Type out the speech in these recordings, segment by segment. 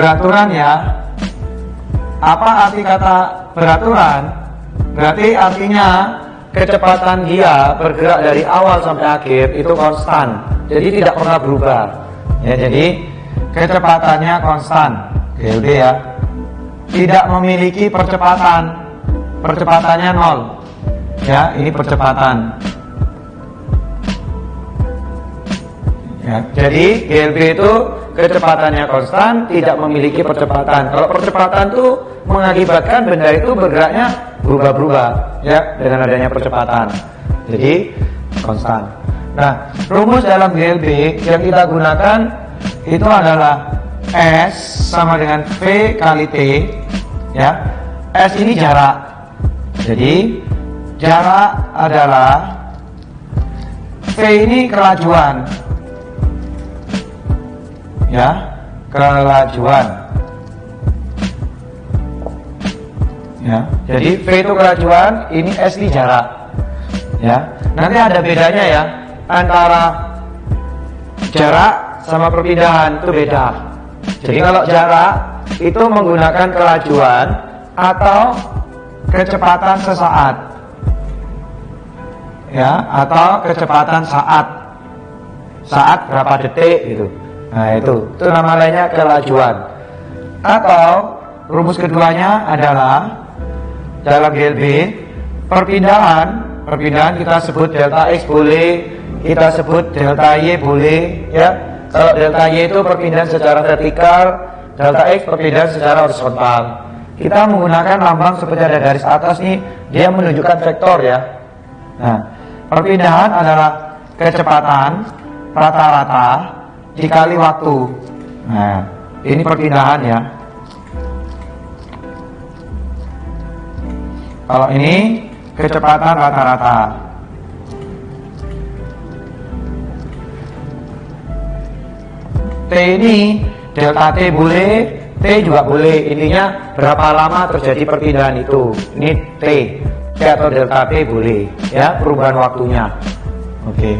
beraturan ya. Apa arti kata beraturan? Berarti artinya kecepatan dia bergerak dari awal sampai akhir itu konstan, jadi tidak pernah berubah ya. Jadi kecepatannya konstan, GLB ya, tidak memiliki percepatan, percepatannya 0 ya. Ini percepatan ya. Jadi GLB itu kecepatannya konstan, tidak memiliki percepatan. Kalau percepatan itu mengakibatkan benda itu bergeraknya berubah-berubah ya dengan adanya percepatan. Jadi konstan. Nah, rumus dalam GLB yang kita gunakan itu adalah S sama dengan V kali T ya. S ini jarak. Jadi jarak adalah V ini kelajuan ya, kelajuan ya. Jadi V itu kelajuan, ini S ini jarak ya. Nanti ada bedanya ya antara jarak sama perpindahan, itu beda. Jadi kalau jarak itu menggunakan kelajuan atau kecepatan sesaat ya, atau kecepatan saat berapa detik gitu. Nah itu nama lainnya kelajuan. Atau rumus keduanya adalah dalam GLB perpindahan kita sebut delta X boleh, kita sebut delta Y boleh ya. Kalau delta Y itu perpindahan secara vertikal, delta X perpindahan secara horizontal. Kita menggunakan lambang seperti ada garis atas nih, dia menunjukkan vektor ya. Nah, perpindahan adalah kecepatan rata-rata dikali waktu. Nah, ini perpindahan ya. Kalau ini kecepatan rata-rata. T ini delta T boleh, T juga boleh. Intinya berapa lama terjadi perpindahan itu. Ini T atau delta T boleh ya, perubahan waktunya. Oke.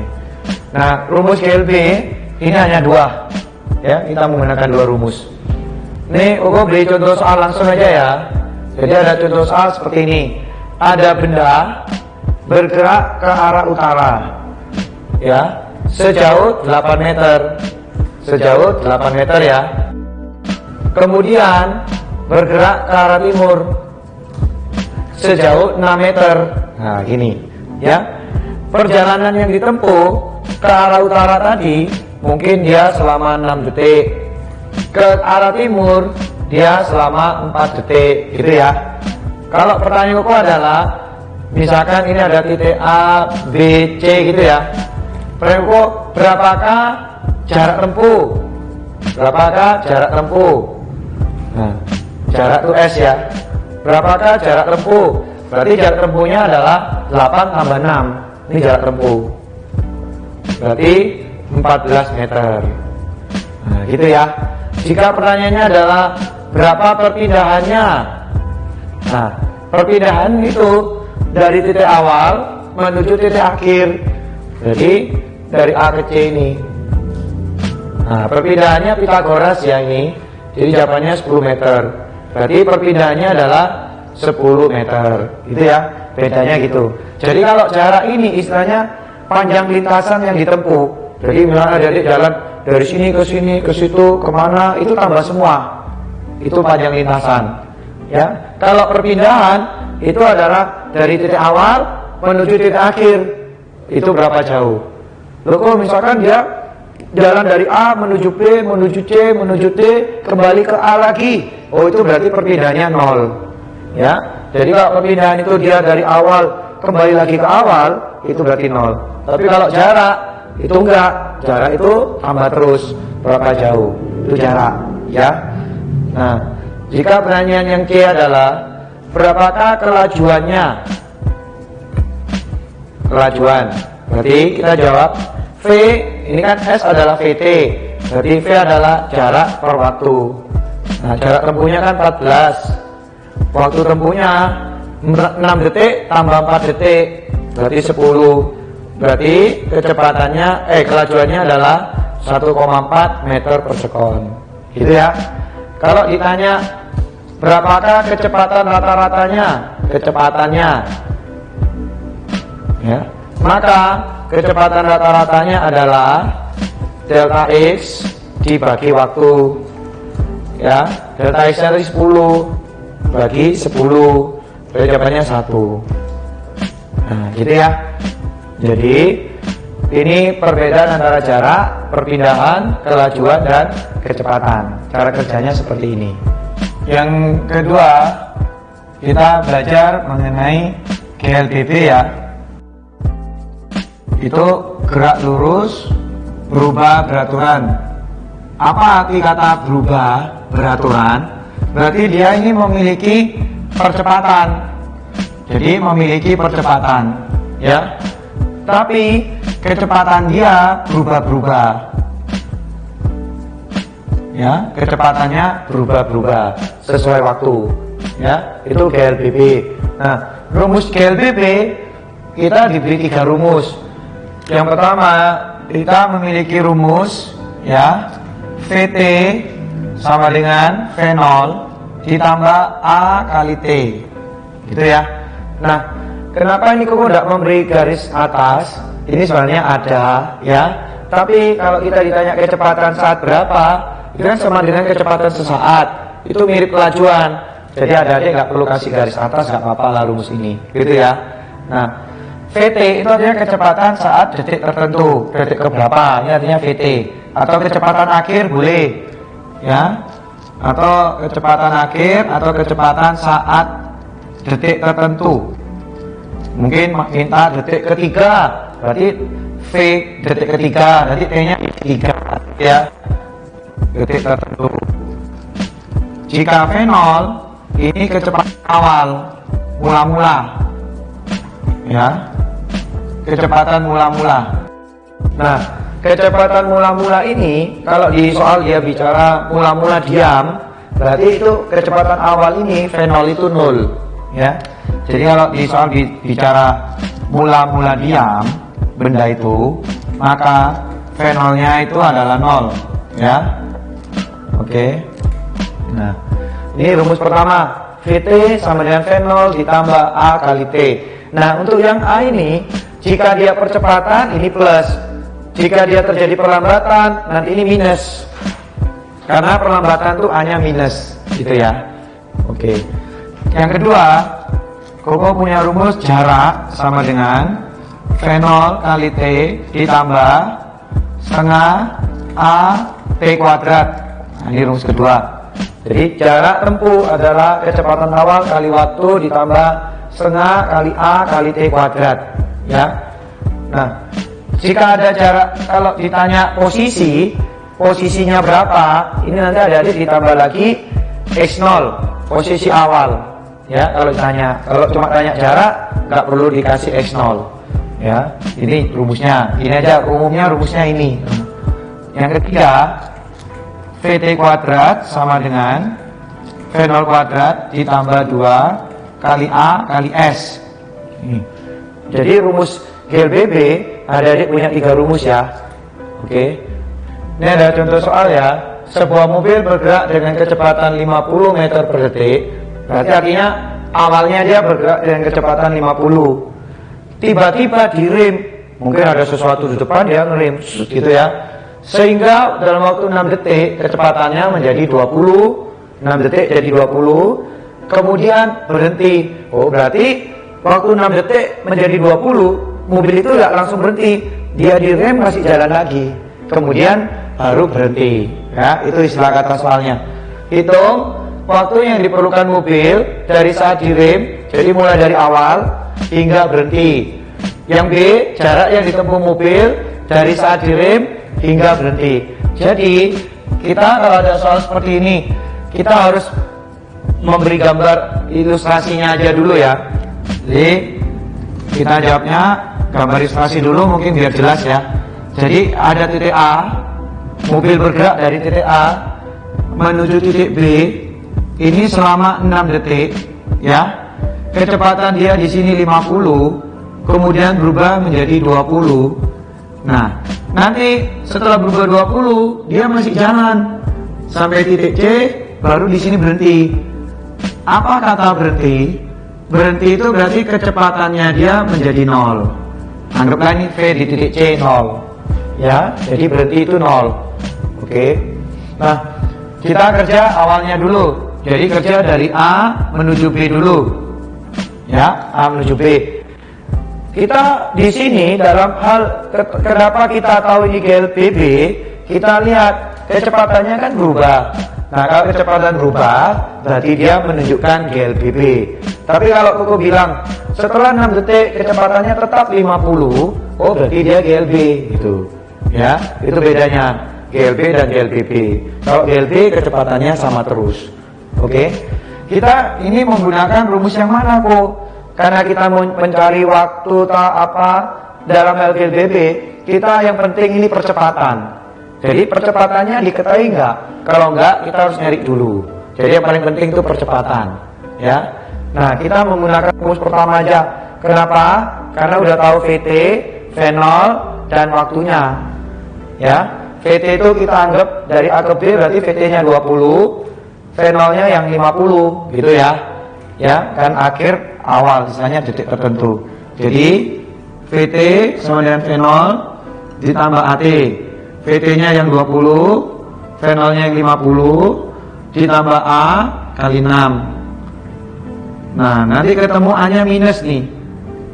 Nah, rumus GLB ini hanya dua ya, kita menggunakan dua rumus. Nih, Ugo beri contoh soal langsung aja ya. Jadi ada contoh soal seperti ini. Ada benda bergerak ke arah utara ya, sejauh 8 meter. Sejauh 8 meter ya. Kemudian bergerak ke arah timur sejauh 6 meter. Nah, gini ya. Perjalanan yang ditempuh ke arah utara tadi mungkin dia selama 6 detik, ke arah timur dia selama 4 detik gitu ya. Kalau pertanyaanku adalah misalkan ini ada titik A, B, C gitu ya. Pertanyaanku, berapakah jarak tempuh? Berapakah jarak tempuh? Nah, jarak itu S ya. Berapakah jarak tempuh? Berarti jarak tempuhnya adalah 8 tambah 6. Ini jarak tempuh. Berarti 14 meter. Nah, gitu ya. Jika pertanyaannya adalah berapa perpindahannya? Nah, perpindahan itu dari titik awal menuju titik akhir. Jadi dari A ke C ini. Nah, perpindahannya Pythagoras ya ini. Jadi jawabannya 10 meter. Berarti perpindahannya adalah 10 meter. Gitu ya. Bedanya gitu. Jadi kalau jarak ini istilahnya panjang lintasan yang ditempuh. Jadi misalnya dari jalan dari sini ke situ kemana itu tambah semua. Itu panjang lintasan. Ya. Kalau perpindahan itu adalah dari titik awal menuju titik akhir. Itu berapa jauh? Loh, kok misalkan dia jalan dari A menuju B, menuju C, menuju D, kembali ke A lagi. Oh, itu berarti perpindahannya 0. Ya. Jadi kalau perpindahan itu dia dari awal kembali lagi ke awal, itu berarti 0. Tapi kalau jarak itu enggak. Jarak itu tambah terus. Berapa jauh? Itu jarak, ya. Nah, jika pertanyaan yang C adalah berapakah kelajuannya? Kelajuan. Berarti kita jawab V, ini kan S adalah VT. Berarti V adalah jarak per waktu. Nah, jarak tempuhnya kan 14. Waktu tempuhnya 6 detik tambah 4 detik. Berarti 10. Berarti kecepatannya, kelajuannya adalah 1,4 meter per sekon. Gitu ya. Kalau ditanya berapakah kecepatan rata-ratanya, kecepatannya, ya, maka kecepatan rata-ratanya adalah delta X dibagi waktu, ya. Delta X nya 10 bagi 10, berarti jawabannya 1. Nah, gitu ya. Jadi ini perbedaan antara jarak, perpindahan, kelajuan, dan kecepatan. Cara kerjanya seperti ini. Yang kedua, kita belajar mengenai GLBB ya. Itu gerak lurus berubah beraturan. Apa arti kata berubah beraturan? Berarti dia ini memiliki percepatan. Jadi memiliki percepatan, ya. Tapi kecepatan dia berubah-berubah, ya, kecepatannya berubah-berubah sesuai waktu, ya. Itu GLBB. Nah, rumus GLBB kita diberi 3 rumus. Yang pertama, kita memiliki rumus, ya, VT sama dengan V0 ditambah A kali T, gitu ya. Nah, kenapa ini kok tidak memberi garis atas? Ini sebenarnya ada, ya. Tapi kalau kita ditanya kecepatan saat berapa, itu kan sama dengan kecepatan sesaat. Itu mirip kelajuan. Jadi adik-adik nggak perlu kasih garis atas, nggak apa-apa lah rumus ini, gitu ya. Nah, VT itu artinya kecepatan saat detik tertentu, detik keberapa, ini artinya VT. Atau kecepatan akhir boleh, ya. Atau kecepatan akhir atau kecepatan saat detik tertentu. Mungkin minta detik ketiga, berarti V detik ketiga, berarti T-nya 3, ya, detik tertentu. Jika V0 ini kecepatan awal, mula-mula, ya, kecepatan mula-mula. Nah, kecepatan mula-mula ini kalau di soal dia bicara mula-mula diam, berarti itu kecepatan awal ini V0 itu 0, ya. Jadi kalau di soal bicara mula-mula diam benda itu, maka V0 nya itu adalah 0, ya. Oke. Nah, ini rumus pertama, VT sama dengan V0 ditambah A kali T. Nah, untuk yang A ini, jika dia percepatan ini plus, jika dia terjadi perlambatan nanti ini minus, karena perlambatan tuh A nya minus, gitu ya. Oke. Yang kedua, Koko punya rumus jarak sama dengan V0 kali T ditambah setengah A T kuadrat. Nah, ini rumus kedua. Jadi jarak tempuh adalah kecepatan awal kali waktu ditambah setengah kali A kali T kuadrat, ya. Nah, jika ada jarak, kalau ditanya posisinya berapa, ini nanti ada ditambah lagi X0, posisi awal. Ya, kalau ditanya, kalau cuma tanya jarak nggak perlu dikasih X0, ya. Ini rumusnya, ini aja umumnya rumusnya ini. Yang ketiga, VT kuadrat sama dengan V0 kuadrat ditambah 2 kali A kali S. Ini. Jadi rumus GLBB adik-adik punya 3 rumus ya. Oke. Ini ada contoh soal ya. Sebuah mobil bergerak dengan kecepatan 50 meter per detik. Berarti artinya awalnya dia bergerak dengan kecepatan 50. Tiba-tiba direm, mungkin ada sesuatu di depan dia ngerem, gitu ya. Sehingga dalam waktu 6 detik kecepatannya menjadi 20, 6 detik jadi 20, kemudian berhenti. Oh, berarti waktu 6 detik menjadi 20, mobil itu nggak langsung berhenti, dia direm masih jalan lagi, kemudian baru berhenti. Ya, itu istilah kata soalnya. Hitung waktu yang diperlukan mobil dari saat direm, jadi mulai dari awal hingga berhenti. Yang B, jarak yang ditempuh mobil dari saat direm hingga berhenti. Jadi kita kalau ada soal seperti ini, kita harus memberi gambar ilustrasinya aja dulu ya. Jadi kita jawabnya gambar ilustrasi dulu mungkin biar jelas ya. Jadi ada titik A, mobil bergerak dari titik A menuju titik B. Ini selama 6 detik, ya. Kecepatan dia di sini 50, kemudian berubah menjadi 20. Nah, nanti setelah berubah 20, dia masih jalan sampai titik C, baru di sini berhenti. Apa kata berhenti? Berhenti itu berarti kecepatannya dia menjadi 0. Anggaplah ini V di titik C 0. Ya, jadi berhenti itu 0. Oke. Nah, kita kerja awalnya dulu. Jadi kerja dari A menuju B dulu. Ya, A menuju B. Kita di sini dalam hal kenapa kita tahu ini GLBB, kita lihat kecepatannya kan berubah. Nah, kalau kecepatan berubah, berarti dia menunjukkan GLBB. Tapi kalau Koko bilang setelah 6 detik kecepatannya tetap 50, oh berarti dia GLB gitu. Ya, itu bedanya GLB dan GLBB. Kalau GLB kecepatannya sama terus. Oke. Kita ini menggunakan rumus yang mana kok? Karena kita mencari waktu apa dalam hal GLBB, kita yang penting ini percepatan. Jadi percepatannya diketahui nggak? Kalau nggak, kita harus nyari dulu. Jadi yang paling penting itu percepatan, ya. Nah, kita menggunakan rumus pertama aja. Kenapa? Karena udah tahu VT, V0, dan waktunya. Ya, VT itu kita anggap dari A ke B berarti VT-nya 20, V0-nya yang 50, gitu ya. Ya, kan akhir awal, misalnya detik tertentu. Jadi VT sama dengan V0 ditambah AT. VT-nya yang 20, V0-nya yang 50, ditambah A kali 6. Nah, nanti ketemu A-nya minus nih.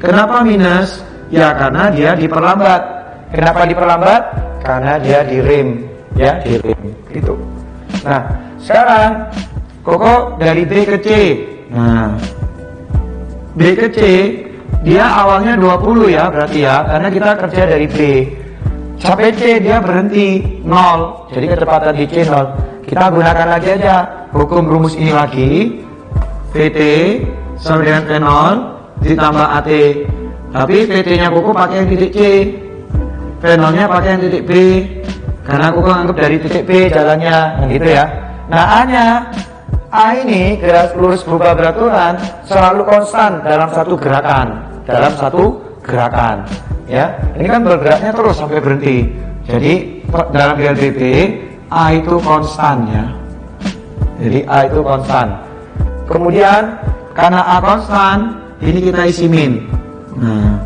Kenapa minus? Ya, karena dia diperlambat. Kenapa diperlambat? Karena dia direm. Ya, direm. Gitu. Nah, sekarang Koko dari B ke C. Nah, B ke C, dia awalnya 20 ya, berarti ya. Karena kita kerja dari B. Sampai C dia berhenti 0, jadi kecepatan di C 0. Kita gunakan lagi aja hukum rumus ini lagi. VT sama dengan V0 ditambah AT. Tapi VT-nya Koko pakai yang titik C, V0-nya pakai yang titik B. Karena Koko anggap dari titik B jalannya, gitu ya. Nah, A ini garis lurus berubah beraturan selalu konstan dalam satu gerakan. Ya, ini kan bergeraknya terus sampai berhenti. Jadi dalam GLBB A itu konstan ya. Jadi A itu konstan. Kemudian karena A konstan, ini kita isi min. Nah,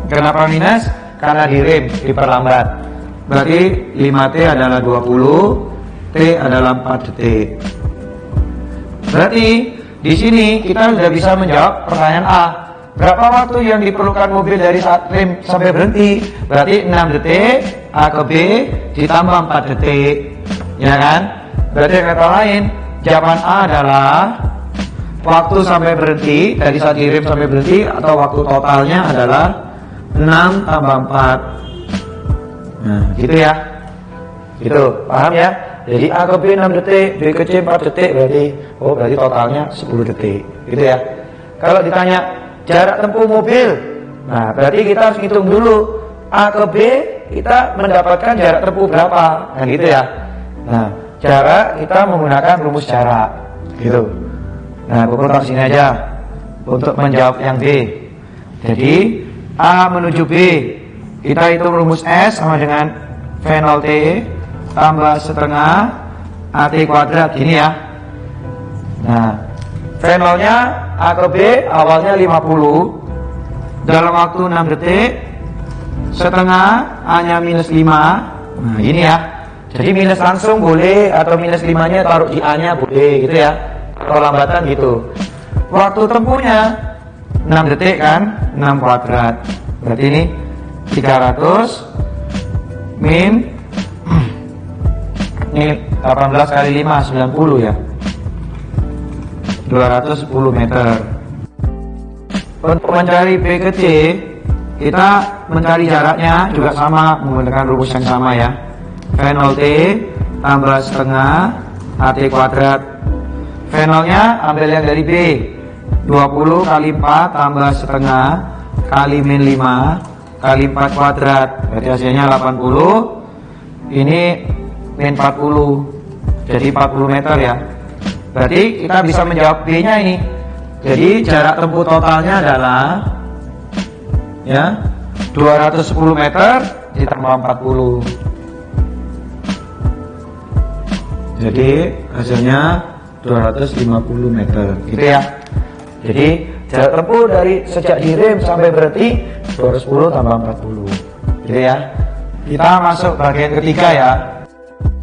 kenapa minus? Karena direm, diperlambat. Berarti 5T adalah 20, T adalah 4 detik. Berarti di sini kita sudah bisa menjawab pertanyaan A. Berapa waktu yang diperlukan mobil dari saat rem sampai berhenti? Berarti 6 detik A ke B ditambah 4 detik, ya kan? Berarti kata lain, jawaban A adalah waktu sampai berhenti dari saat direm sampai berhenti atau waktu totalnya adalah 6 tambah 4. Nah, gitu ya. Gitu, paham ya? Jadi A ke B 6 detik, B ke C 4 detik, berarti totalnya 10 detik. Gitu ya. Kalau ditanya jarak tempuh mobil, nah berarti kita harus hitung dulu A ke B kita mendapatkan jarak tempuh berapa, kan gitu ya. Nah, jarak kita menggunakan rumus jarak, gitu. Nah, Koko taruh sini aja untuk menjawab yang B. Jadi A menuju B, kita hitung rumus S sama dengan V0T tambah setengah AT kuadrat, gini ya. Nah, V0-nya A ke B awalnya 50 dalam waktu 6 detik, setengah A-nya minus 5. Nah, ini ya. Jadi minus langsung boleh atau minus 5-nya taruh di A-nya boleh, gitu ya. Perlambatan gitu. Waktu tempuhnya 6 detik kan, 6 kuadrat. Berarti ini 300 min ini 18 kali 5 90 ya. 210 meter. Untuk mencari B ke C, kita mencari jaraknya juga sama menggunakan rumus yang sama ya. V0T tambah setengah AT kuadrat. V0-nya ambil yang dari B, 20 kali 4 tambah setengah kali min 5 kali 4 kuadrat. Berarti hasilnya 80. Ini min 40, jadi 40 meter ya. Berarti kita bisa menjawab B-nya ini. Jadi jarak tempuh totalnya adalah ya 210 meter ditambah 40. Jadi hasilnya 250 meter gitu ya. Jadi jarak tempuh dari sejak direm sampai berhenti 210 tambah 40 gitu ya. Kita masuk bagian ketiga ya,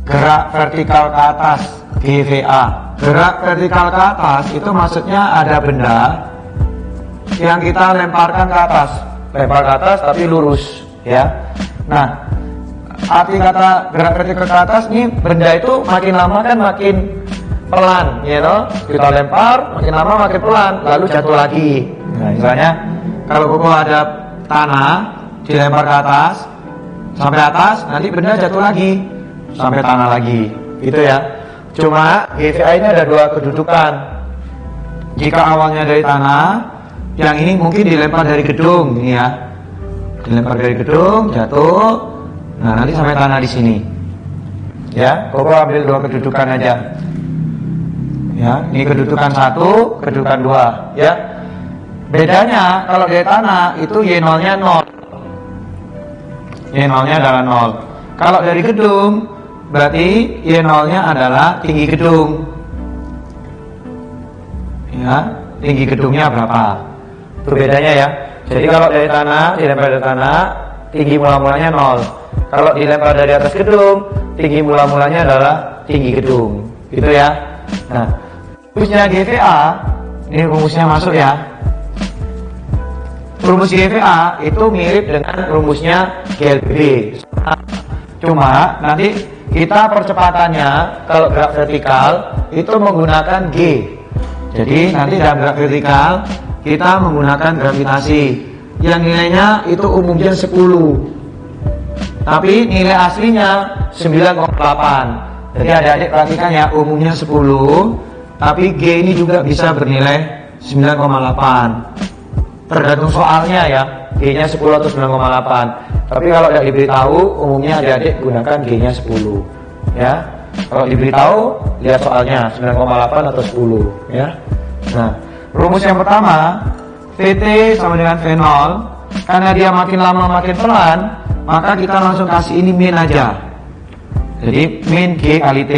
gerak vertikal ke atas, GVA. Gerak vertikal ke atas itu maksudnya ada benda yang kita lemparkan ke atas, lempar ke atas tapi lurus ya. Nah, arti kata gerak vertikal ke atas ini, benda itu makin lama kan makin pelan, you know? Kita lempar, makin lama makin pelan, lalu jatuh lagi. Nah, misalnya kalau Koko ada tanah dilempar ke atas, sampai atas, nanti benda jatuh lagi, sampai tanah lagi, gitu ya. Cuma GVA ini ada dua kedudukan. Jika awalnya dari tanah, yang ini mungkin dilempar dari gedung, ini ya, dilempar dari gedung, jatuh, nah nanti sampai tanah di sini. Ya, Koko ambil dua kedudukan aja. Ya, ini kedudukan 1, kedudukan 2, ya. Bedanya kalau dari tanah itu Y0-nya 0. Y0-nya adalah 0. Kalau dari gedung berarti Y0-nya adalah tinggi gedung. Ya, tinggi gedungnya berapa? Itu bedanya ya. Jadi kalau dari tanah, dilempar dari tanah, tinggi mula-mulanya 0. Kalau dilempar dari atas gedung, tinggi mula-mulanya adalah tinggi gedung. Gitu ya. Nah, rumusnya GVA, ini rumusnya masuk ya. Rumus GVA itu mirip dengan rumusnya GLB. Cuma nanti kita percepatannya kalau gerak vertikal itu menggunakan G. Jadi nanti dalam gerak vertikal kita menggunakan gravitasi yang nilainya itu umumnya 10. Tapi nilai aslinya 9,8. Jadi adik-adik perhatikan ya, umumnya 10. Tapi G ini juga bisa bernilai 9,8. Tergantung soalnya ya, G-nya 10 atau 9,8. Tapi kalau tidak diberitahu, umumnya adik-adik gunakan G-nya 10. Ya, kalau diberitahu, lihat soalnya 9,8 atau 10. Ya. Nah, rumus yang pertama, VT sama dengan V0. Karena dia makin lama makin pelan, maka kita langsung kasih ini min aja. Jadi min G kali T.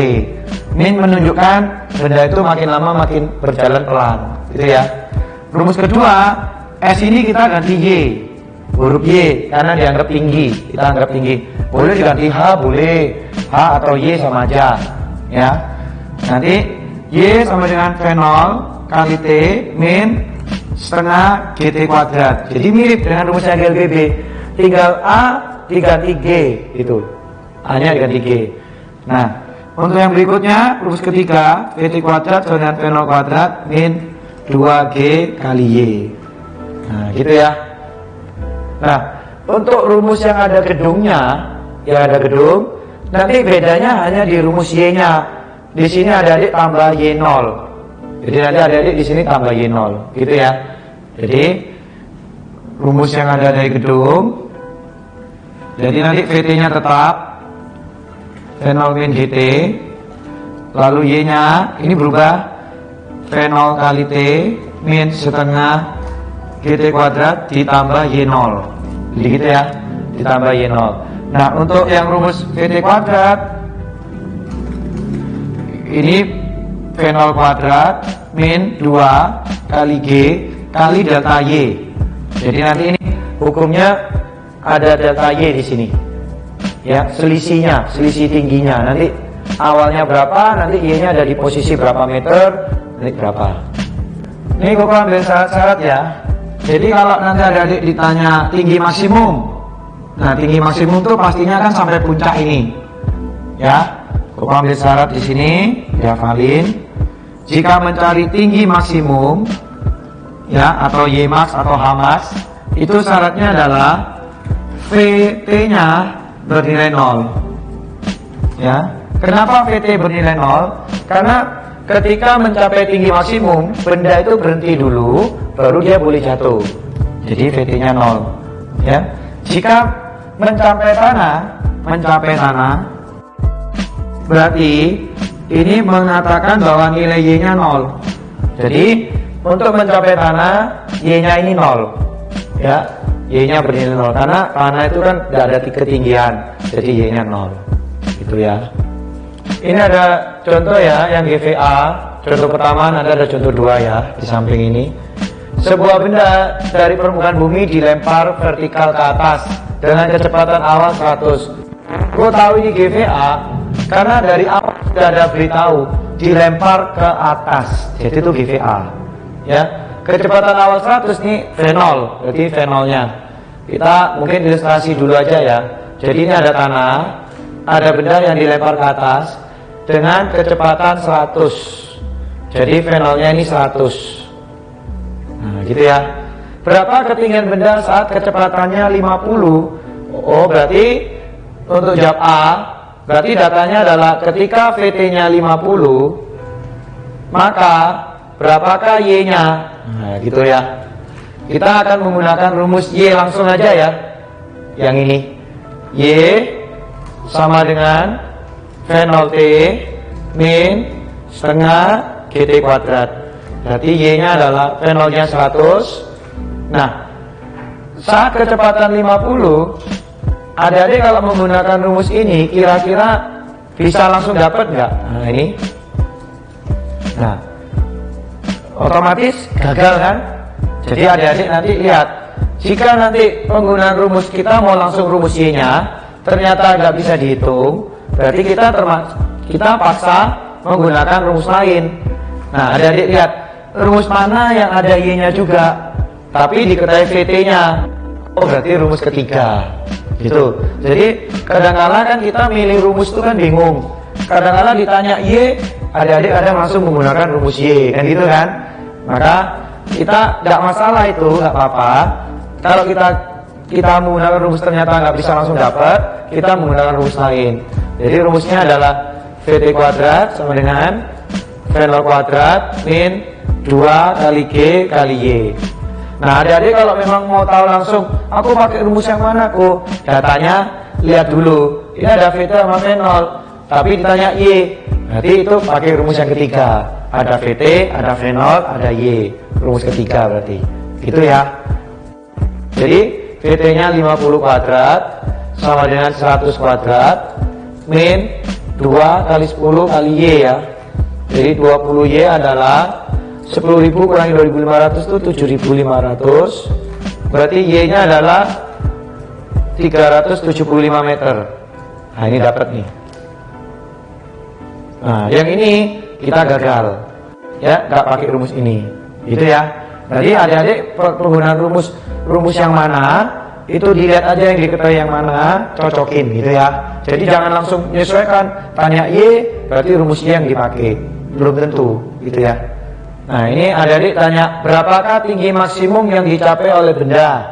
Min menunjukkan benda itu makin lama makin berjalan pelan, gitu ya. Rumus kedua, S ini kita ganti Y, huruf Y, karena dianggap tinggi, kita anggap tinggi. Boleh diganti H, boleh H atau Y sama aja, ya. Nanti Y sama dengan V0 kali T min setengah GT kuadrat. Jadi mirip dengan rumusnya GLBB, tinggal A diganti G, itu A-nya diganti G. Nah, untuk yang berikutnya, rumus ketiga, VT kuadrat sama dengan V0 kuadrat min 2G kali Y. Nah, gitu ya. Nah, untuk rumus yang ada gedungnya, nanti bedanya hanya di rumus Y-nya. Di sini adik-adik tambah Y0. Jadi nanti adik-adik di sini tambah Y0, gitu ya. Jadi rumus yang ada dari gedung, jadi nanti VT-nya tetap V0 min GT, lalu Y-nya ini berubah V0 kali T min setengah GT kuadrat ditambah Y0. Jadi gitu ya, ditambah Y0. Nah, untuk yang rumus VT kuadrat, ini V0 kuadrat min 2 kali G kali delta Y. Jadi nanti ini hukumnya ada delta Y di sini. Ya, selisihnya, selisih tingginya. Nanti awalnya berapa, nanti Y-nya ada di posisi berapa meter, nanti berapa. Ini Koko ambil syarat-syarat ya. Jadi kalau nanti adik-adik ditanya tinggi maksimum, nah tinggi maksimum itu pastinya kan sampai puncak ini. Ya, Koko ambil syarat di sini, dihafalin. Jika mencari tinggi maksimum, ya atau Y max atau H max, itu syaratnya adalah VT-nya bernilai 0. Ya, kenapa VT bernilai 0? Karena ketika mencapai tinggi maksimum, benda itu berhenti dulu, baru dia boleh jatuh. Jadi VT-nya 0. Ya. Jika mencapai tanah, berarti ini mengatakan bahwa nilai Y-nya 0. Jadi untuk mencapai tanah, Y-nya ini 0. Ya, Y-nya bernilai 0 karena tanah itu kan tidak ada ketinggian, jadi Y-nya 0. Gitu ya. Ini ada contoh ya, yang GVA. Contoh pertama, nanti ada contoh 2 ya, di samping ini. Sebuah benda dari permukaan bumi dilempar vertikal ke atas dengan kecepatan awal 100. Kok tahu ini GVA? Karena dari awal sudah ada beritahu dilempar ke atas, jadi itu GVA. Ya, kecepatan awal 100 nih V0, berarti V0-nya. Kita mungkin ilustrasi dulu aja ya. Jadi ini ada tanah, ada benda yang dilempar ke atas dengan kecepatan 100. Jadi V0-nya ini 100. Nah, gitu ya. Berapa ketinggian benda saat kecepatannya 50? Oh, berarti untuk jawab A, berarti datanya adalah ketika VT-nya 50, maka berapakah Y-nya? Nah, gitu ya. Kita akan menggunakan rumus Y langsung aja ya. Yang ini. Y sama dengan V0T min setengah GT kuadrat. Berarti Y-nya adalah V0-nya 100. Nah, saat kecepatan 50, adik-adik kalau menggunakan rumus ini kira-kira bisa langsung dapat nggak? Nah, ini. Nah, otomatis gagal kan? Jadi adik-adik nanti lihat, jika nanti penggunaan rumus kita mau langsung rumus Y-nya ternyata nggak bisa dihitung, berarti kita paksa menggunakan rumus lain. Nah, adik-adik lihat, rumus mana yang ada Y-nya juga, tapi diketahui VT-nya. Oh, berarti rumus ketiga. Gitu. Jadi kadang-kala kan kita milih rumus itu kan bingung. Kadang-kala ditanya Y, adik-adik kadang langsung menggunakan rumus Y, kan gitu kan? Maka kita nggak masalah itu, nggak apa-apa. Kalau kita menggunakan rumus ternyata nggak bisa langsung dapat, kita menggunakan rumus lain. Jadi rumusnya adalah VT kuadrat sama dengan V0 kuadrat min 2 kali G kali Y. Nah, adik-adik kalau memang mau tahu langsung, aku pakai rumus yang mana kok? Datanya lihat dulu. Ini ada VT sama V0, tapi ditanya Y. Berarti itu pakai rumus yang ketiga. Ada VT, ada V0, ada Y. Rumus ketiga berarti. Gitu ya. Jadi VT-nya 50 kuadrat sama dengan 100 kuadrat min 2 kali 10 kali Y ya. Jadi 20Y adalah 10.000 kurangi 2.500 itu 7.500. Berarti Y-nya adalah 375 meter. Nah, ini dapat nih. Nah, yang ini kita gagal. Ya, nggak pakai rumus ini. Gitu ya. Jadi adik-adik penggunaan rumus yang mana itu dilihat aja yang diketahui yang mana, cocokin gitu ya. Jadi jangan langsung menyesuaikan, tanya Y, berarti rumus Y yang dipakai. Belum tentu, gitu ya. Nah, ini adik-adik tanya, berapakah tinggi maksimum yang dicapai oleh benda?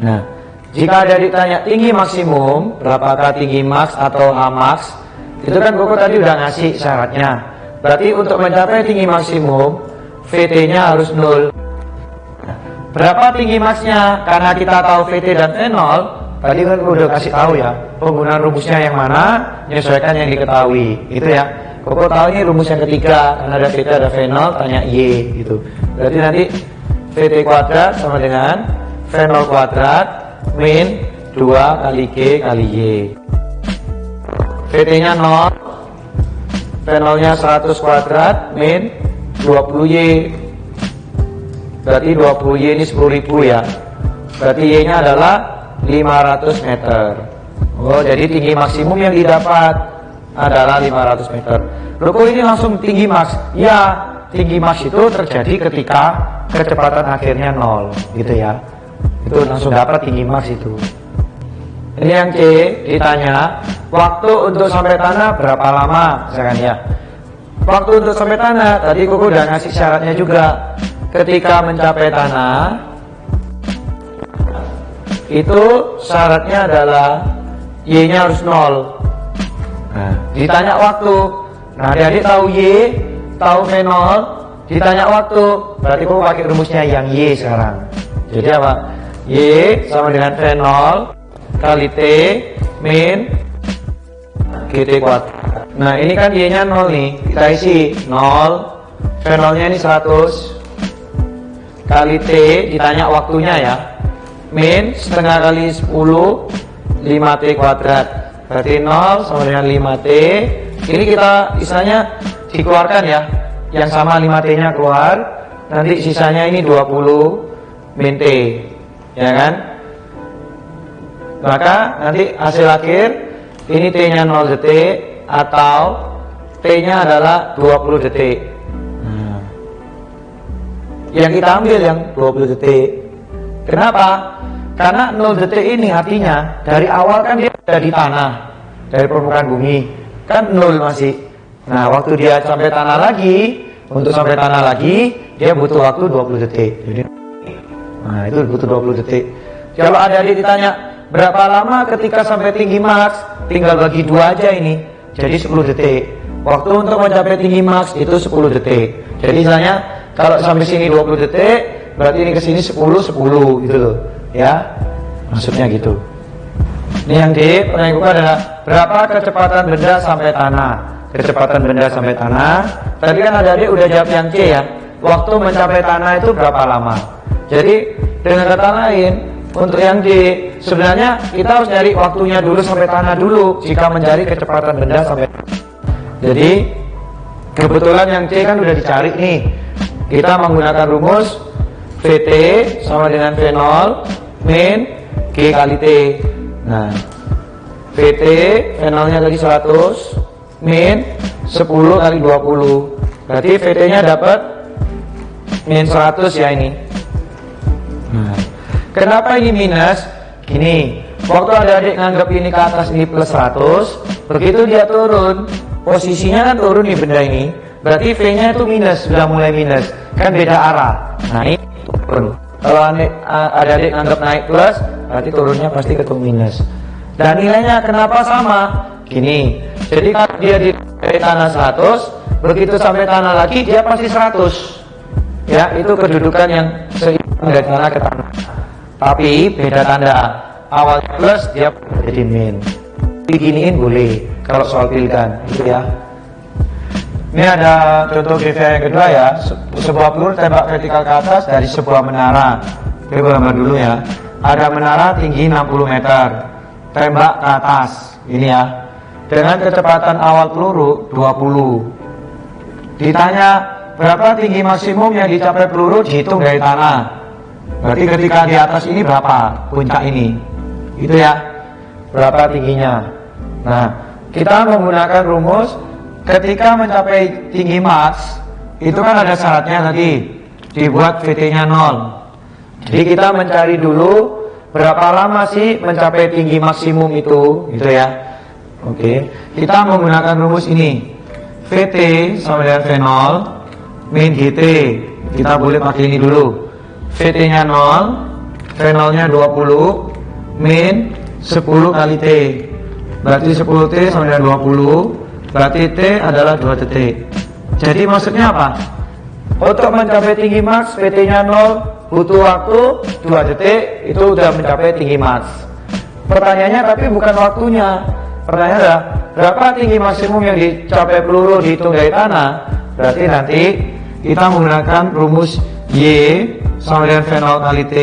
Nah, jika adik-adik tanya tinggi maksimum, berapakah tinggi max atau H max? Itu kan Koko tadi udah ngasih syaratnya. Berarti untuk mencapai tinggi maksimum, VT-nya harus 0. Nah, berapa tinggi max-nya? Karena kita tahu VT dan V0, tadi kan udah kasih tahu ya, penggunaan rumusnya yang mana, menyesuaikan yang diketahui. Itu ya. Koko tahu ini rumus yang ketiga, karena ada VT ada V0, tanya Y gitu. Berarti nanti VT kuadrat sama dengan V0 kuadrat min 2 kali G kali Y. VT-nya 0, V0-nya 100 kuadrat min 20Y. Berarti 20Y ini 10.000 ya. Berarti Y-nya adalah 500 meter. Oh, jadi tinggi maksimum yang didapat adalah 500 meter. Loh, kok ini langsung tinggi max? Ya, tinggi max itu terjadi ketika kecepatan akhirnya 0, gitu ya. Itu langsung dapat tinggi max itu. Ini yang C, ditanya, waktu untuk sampai tanah berapa lama? Misalkan ya. Waktu untuk sampai tanah, tadi Koko udah ngasih syaratnya juga. Ketika mencapai tanah, itu syaratnya adalah Y-nya harus 0. Nah, ditanya waktu. Nah, adik-adik tahu Y, tahu V0, ditanya waktu. Berarti Koko pakai rumusnya yang Y sekarang. Jadi apa? Y sama dengan V0 kali T min GT kuadrat. Nah, ini kan Y-nya 0 nih. Kita isi 0, V0-nya ini 100 kali T, ditanya waktunya ya. Min setengah kali 10, 5T kuadrat. Berarti 0 sama dengan 5T ini kita istilahnya dikeluarkan ya, yang sama 5T nya keluar, nanti sisanya ini 20 min T, ya kan? Maka nanti hasil akhir ini T nya 0 detik atau T nya adalah 20 detik. Yang kita ambil yang 20 detik. Kenapa? Karena 0 detik ini artinya dari awal kan dia ada di tanah, dari permukaan bumi kan 0 masih. Nah, waktu dia sampai tanah lagi, untuk sampai tanah lagi dia butuh waktu 20 detik. Jadi, nah itu butuh 20 detik. Kalau adik-adik ditanya berapa lama ketika sampai tinggi maks, tinggal bagi 2 aja ini, jadi 10 detik. Waktu untuk mencapai tinggi maks itu 10 detik. Jadi misalnya kalau sampai sini 20 detik, berarti ini ke sini 10 gitu loh. Ya, maksudnya gitu. Ini yang dipertanyakan adalah berapa kecepatan benda sampai tanah. Kecepatan benda sampai tanah. Tadi kan adik-adik udah jawab yang C ya. Waktu mencapai tanah itu berapa lama. Jadi dengan kata lain, untuk yang D sebenarnya kita harus nyari waktunya dulu sampai tanah dulu jika mencari kecepatan benda sampai. Jadi kebetulan yang C kan udah dicari nih. Kita menggunakan rumus VT sama dengan V0 min G kali T. Nah, VT V0 nya tadi 100 min 10 kali 20. Berarti VT nya dapat min 100 ya ini. Nah, kenapa ini minus? Gini, waktu adik-adik nganggap ini ke atas ini plus 100, begitu dia turun, posisinya kan turun nih benda ini, berarti V nya itu minus, sudah mulai minus, kan beda arah. Nah ini turun. Kalau adik-adik nganggap naik plus, berarti turunnya pasti ketemu minus. Dan nilainya kenapa sama? Gini, jadi kalau dia di tanah 100, begitu sampai tanah lagi dia pasti 100. Ya, itu kedudukan yang seimbang dari tanah ke tanah. Tapi beda tanda, awal plus dia jadi min. Diginiin boleh kalau soal pilihan, gitu ya. Ini ada contoh GVA yang kedua ya. Sebuah peluru tembak vertikal ke atas dari sebuah menara. Kita gambar dulu ya. Ada menara tinggi 60 meter, tembak ke atas. Ini ya. Dengan kecepatan awal peluru 20. Ditanya berapa tinggi maksimum yang dicapai peluru, dihitung dari tanah. Berarti ketika di atas ini berapa puncak ini, itu ya, berapa tingginya. Nah, kita menggunakan rumus ketika mencapai tinggi maks, itu kan ada syaratnya tadi, dibuat VT nya 0. Jadi kita mencari dulu berapa lama sih mencapai tinggi maksimum itu, gitu ya. Oke, kita menggunakan rumus ini, VT sama dengan V0 min GT. Kita boleh pakai ini dulu. VT nya 0, V0 nya 20 min 10 kali T. Berarti 10 T sama dengan 20. Berarti T adalah 2 detik. Jadi maksudnya apa? Untuk mencapai tinggi maks, VT nya 0, butuh waktu 2 detik. Itu sudah mencapai tinggi maks. Pertanyaannya tapi bukan waktunya. Pertanyaannya adalah berapa tinggi maksimum yang dicapai peluru dihitung dari tanah. Berarti nanti kita menggunakan rumus Y sama dengan V0 kali T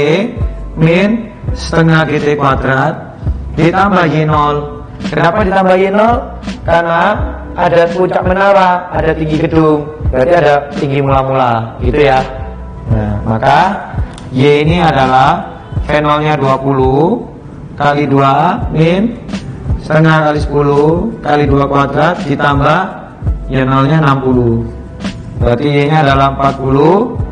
min setengah GT kuadrat ditambah Y0. Kenapa ditambah Y0? Karena ada puncak menara, ada tinggi gedung, berarti ada tinggi mula-mula, gitu ya. Nah, maka Y ini adalah V0 nya 20 kali 2 min setengah kali 10 kali 2 kuadrat ditambah Y0 nya 60. Berarti Y nya adalah 40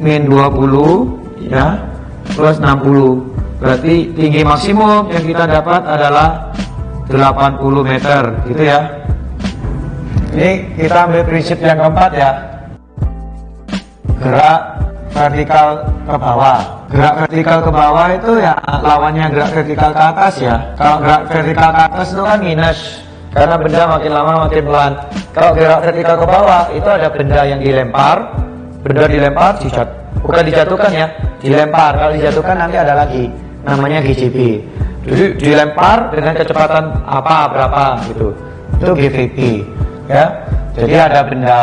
min 20 ya plus 60. Berarti tinggi maksimum yang kita dapat adalah 80 meter, gitu ya. Ini kita ambil prinsip yang keempat ya. Gerak vertikal ke bawah. Gerak vertikal ke bawah itu ya lawannya gerak vertikal ke atas ya. Kalau gerak vertikal ke atas itu kan minus, karena benda makin lama makin pelan. Kalau gerak vertikal ke bawah itu ada benda yang dilempar. Benda dilempar, bukan dijatuhkan ya, dilempar. Kalau dijatuhkan nanti ada lagi, namanya GCP. Jadi dilempar dengan kecepatan berapa gitu, itu GVP ya. Jadi ada benda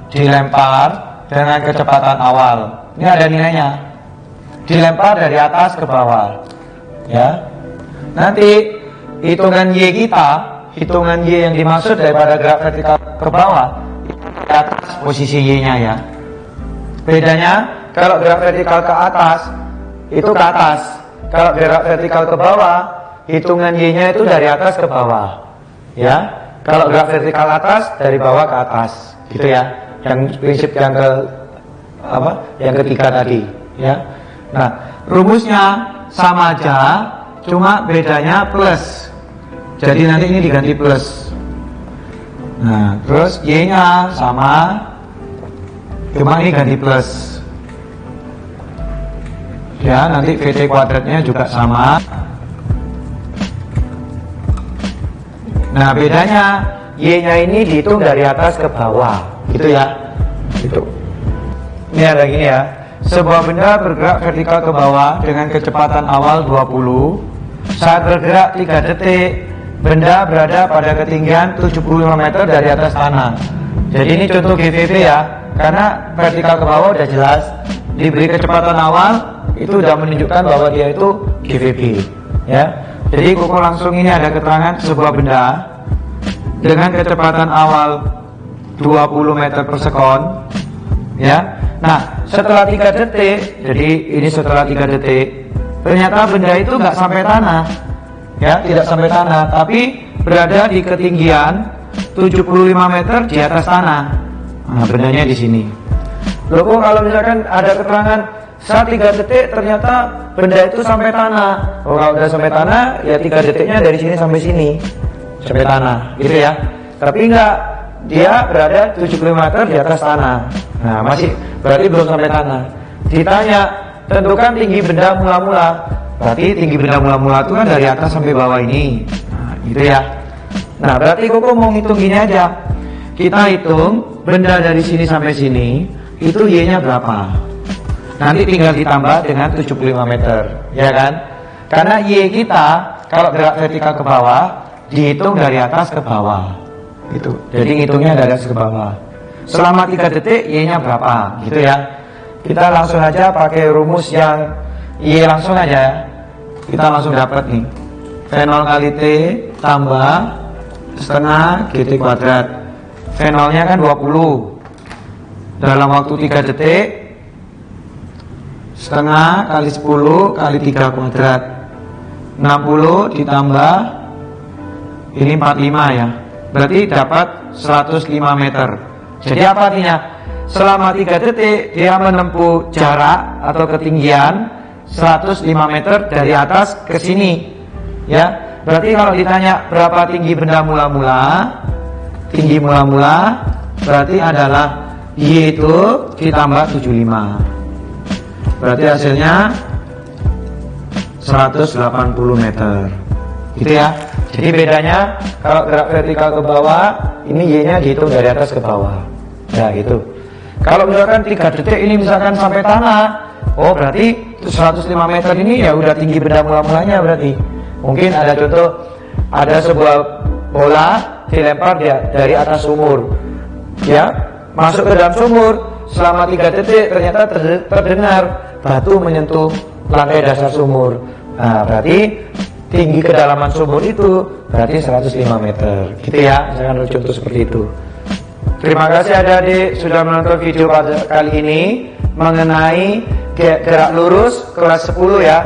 dilempar dengan kecepatan awal. Ini ada nilainya. Dilempar dari atas ke bawah ya. Nanti hitungan Y kita hitungan Y yang dimaksud daripada gerak vertikal ke bawah di atas posisi Y-nya ya. Bedanya kalau gerak vertikal ke atas itu ke atas, kalau gerak vertikal ke bawah hitungan Y-nya itu dari atas ke bawah ya. Kalau gerak vertikal atas dari bawah ke atas gitu ya. Yang prinsip yang yang ketiga tadi ya. Nah, rumusnya sama aja, cuma bedanya plus. Jadi nanti ini diganti plus. Nah, terus Y-nya sama, cuma ini ganti plus. Ya, nanti VT kuadratnya juga sama. Nah, bedanya Y-nya ini dihitung dari atas ke bawah, gitu ya. Gitu. Ini ada gini ya. Sebuah benda bergerak vertikal ke bawah dengan kecepatan awal 20. Saat bergerak 3 detik, benda berada pada ketinggian 75 meter dari atas tanah. Jadi ini contoh GVV ya. Karena vertikal ke bawah udah jelas. Diberi kecepatan awal, itu udah menunjukkan bahwa dia itu GVV ya. Jadi Koko langsung ini ada keterangan sebuah benda dengan kecepatan awal 20 meter per sekon ya. Nah, setelah 3 detik, jadi ini setelah 3 detik, ternyata benda itu nggak sampai tanah ya, tidak sampai tanah, tapi berada di ketinggian 75 meter di atas tanah. Nah, bendanya di sini. Loh, kok kalau misalkan ada keterangan saat 3 detik ternyata benda itu sampai tanah. Oh, kalau udah sampai tanah ya 3 detiknya dari sini sampai sini sampai tanah gitu ya. Tapi enggak, dia berada 75 meter di atas tanah. Nah, masih berarti belum sampai tanah. Ditanya, tentukan tinggi benda mula-mula. Berarti tinggi benda mula-mula itu kan dari atas sampai bawah ini. Nah, gitu ya. Nah, berarti Koko mau hitung gini aja. Kita hitung benda dari sini sampai sini, itu Y-nya berapa? Nanti tinggal ditambah dengan 75 meter, ya kan? Karena Y kita kalau gerak vertikal ke bawah dihitung dari atas ke bawah gitu. Jadi ngitungnya dari atas ke bawah. Selama 3 detik Y-nya berapa gitu ya. Kita langsung aja pakai rumus yang Y langsung aja ya. Kita langsung dapat nih. V0 kali T tambah setengah GT kuadrat. V0 nya kan 20. Dalam waktu 3 detik, setengah kali 10 kali 3 kuadrat, 60 ditambah ini 45 ya, berarti dapat 105 meter. Jadi apa artinya? Selama 3 detik dia menempuh jarak atau ketinggian 105 meter dari atas ke sini ya. Berarti kalau ditanya berapa tinggi benda mula-mula, tinggi mula-mula berarti adalah Y itu ditambah 75. Berarti hasilnya 180 meter gitu ya. Jadi bedanya kalau gerak vertikal ke bawah, ini Y-nya dihitung dari atas ke bawah ya gitu. Kalau misalkan 3 detik ini misalkan sampai tanah, oh berarti 105 meter ini ya udah tinggi benda mula-mulanya. Berarti mungkin ada contoh, ada sebuah bola dilempar dari atas sumur ya, masuk ke dalam sumur, selama 3 detik ternyata terdengar batu menyentuh lantai dasar sumur. Nah, berarti tinggi kedalaman sumur itu berarti 105 meter gitu ya, misalkan contoh seperti itu. Terima kasih adik-adik sudah menonton video pada kali ini mengenai gerak lurus kelas 10 ya.